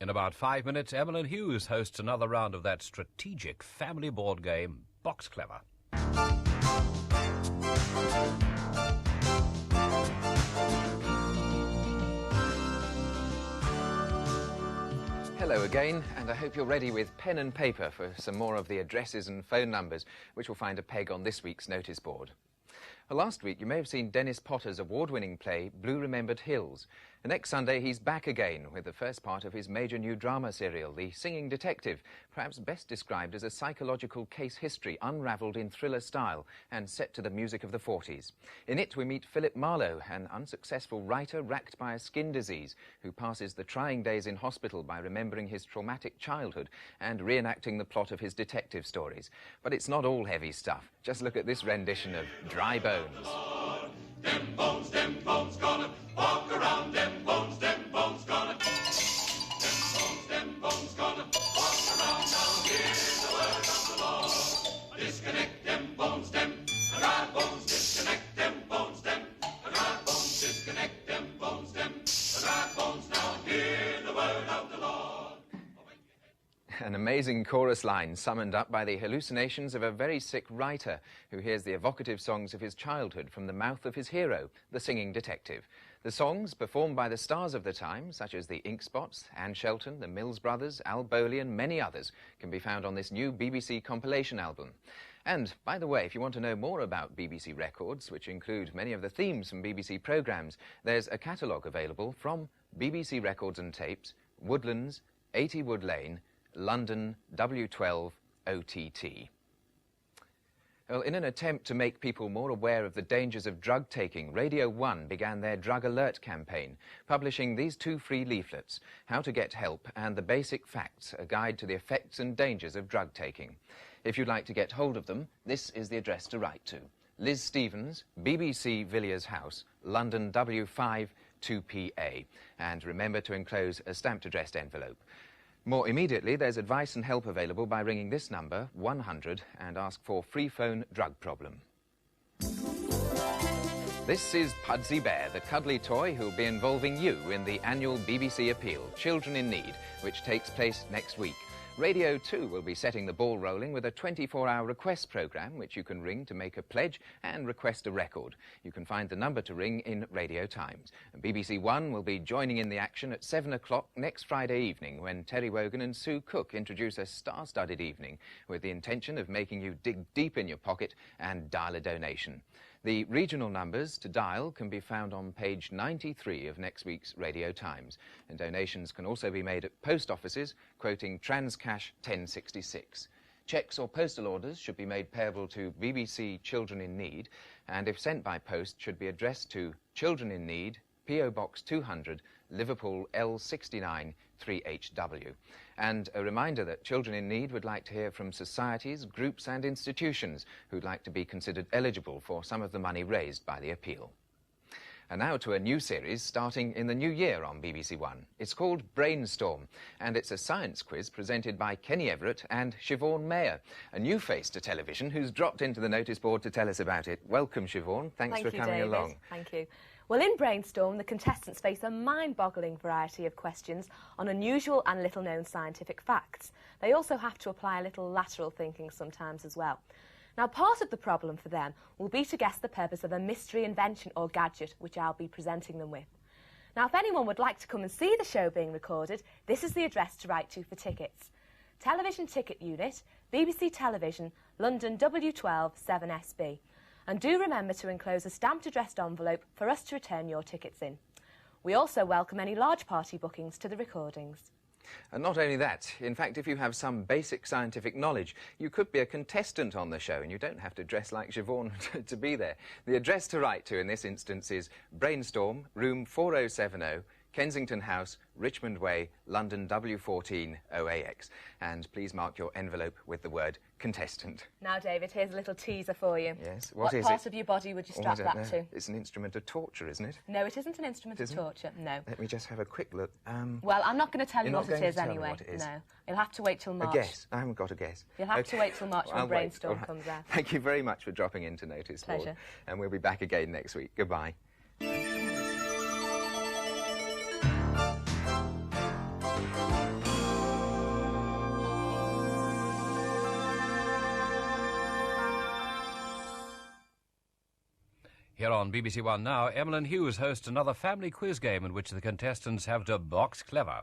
In about 5 minutes, Emmeline Hughes hosts another round of that strategic family board game, Box Clever. Hello again, and I hope you're ready with pen and paper for some more of the addresses and phone numbers, which will find a peg on this week's notice board. Well, last week you may have seen Dennis Potter's award-winning play, Blue Remembered Hills. And next Sunday he's back again with the first part of his major new drama serial, The Singing Detective, perhaps best described as a psychological case history unravelled in thriller style and set to the music of the 40s. In it we meet Philip Marlowe, an unsuccessful writer racked by a skin disease who passes the trying days in hospital by remembering his traumatic childhood and reenacting the plot of his detective stories. But it's not all heavy stuff. Just look at this rendition of Dry Bones. Them bones gonna walk around. Them bones gonna. Them bones gonna walk around. Now hear the word of the Lord. Disconnect them bones, them dry bones. Disconnect them bones, them dry bones. Disconnect them bones, them dry bones. Now hear the word of the Lord. An amazing chorus line summoned up by the hallucinations of a very sick writer who hears the evocative songs of his childhood from the mouth of his hero, the singing detective. The songs, performed by the stars of the time, such as the Ink Spots, Anne Shelton, the Mills Brothers, Al Bowley and many others, can be found on this new BBC compilation album. And, by the way, if you want to know more about BBC records, which include many of the themes from BBC programmes, there's a catalogue available from BBC Records and Tapes, Woodlands, 80 Wood Lane, London W12 OTT. Well, in an attempt to make people more aware of the dangers of drug taking, Radio 1 began their Drug Alert campaign, publishing these two free leaflets, How to Get Help and The Basic Facts, a guide to the effects and dangers of drug taking. If you'd like to get hold of them, this is the address to write to. Liz Stevens, BBC Villiers House, London W5 2PA. And remember to enclose a stamped addressed envelope. More immediately, there's advice and help available by ringing this number, 100, and ask for Free Phone Drug Problem. This is Pudsey Bear, the cuddly toy who'll be involving you in the annual BBC appeal, Children in Need, which takes place next week. Radio 2 will be setting the ball rolling with a 24-hour request programme, which you can ring to make a pledge and request a record. You can find the number to ring in Radio Times. And BBC1 will be joining in the action at 7 o'clock next Friday evening when Terry Wogan and Sue Cook introduce a star-studded evening with the intention of making you dig deep in your pocket and dial a donation. The regional numbers to dial can be found on page 93 of next week's Radio Times, and donations can also be made at post offices quoting Transcash 1066. Cheques or postal orders should be made payable to BBC Children in Need, and if sent by post should be addressed to Children in Need, P.O. Box 200, Liverpool L69 3HW. And a reminder that Children in Need would like to hear from societies, groups and institutions who'd like to be considered eligible for some of the money raised by the appeal. And now to a new series starting in the new year on BBC One. It's called Brainstorm, and it's a science quiz presented by Kenny Everett and Siobhan Mayer, a new face to television who's dropped into the notice board to tell us about it. Welcome, Siobhan. Thanks for coming along. Thank you. Well, in Brainstorm, the contestants face a mind-boggling variety of questions on unusual and little-known scientific facts. They also have to apply a little lateral thinking sometimes as well. Now, part of the problem for them will be to guess the purpose of a mystery invention or gadget, which I'll be presenting them with. Now, if anyone would like to come and see the show being recorded, this is the address to write to for tickets. Television Ticket Unit, BBC Television, London W12 7SB. And do remember to enclose a stamped addressed envelope for us to return your tickets in. We also welcome any large party bookings to the recordings. And not only that, in fact, if you have some basic scientific knowledge, you could be a contestant on the show and you don't have to dress like Siobhan to be there. The address to write to in this instance is Brainstorm, room 4070, Kensington House, Richmond Way, London W14 0AX. And please mark your envelope with the word contestant. Now, David, here's a little teaser for you. Yes, what is part it? of your body would you strap that to? It's an instrument of torture, isn't it? No, it isn't an instrument of torture, no. Let me just have a quick look. Well, I'm not going to tell you what it is tell me anyway. what it is. No, you'll have to wait till March. A guess. I haven't got a guess. You'll have to wait till March when Brainstorm comes out. Thank you very much for dropping into Noticeboard. Pleasure. And we'll be back again next week. Goodbye. Here on BBC1 Now, Emlyn Hughes hosts another family quiz game in which the contestants have to box clever.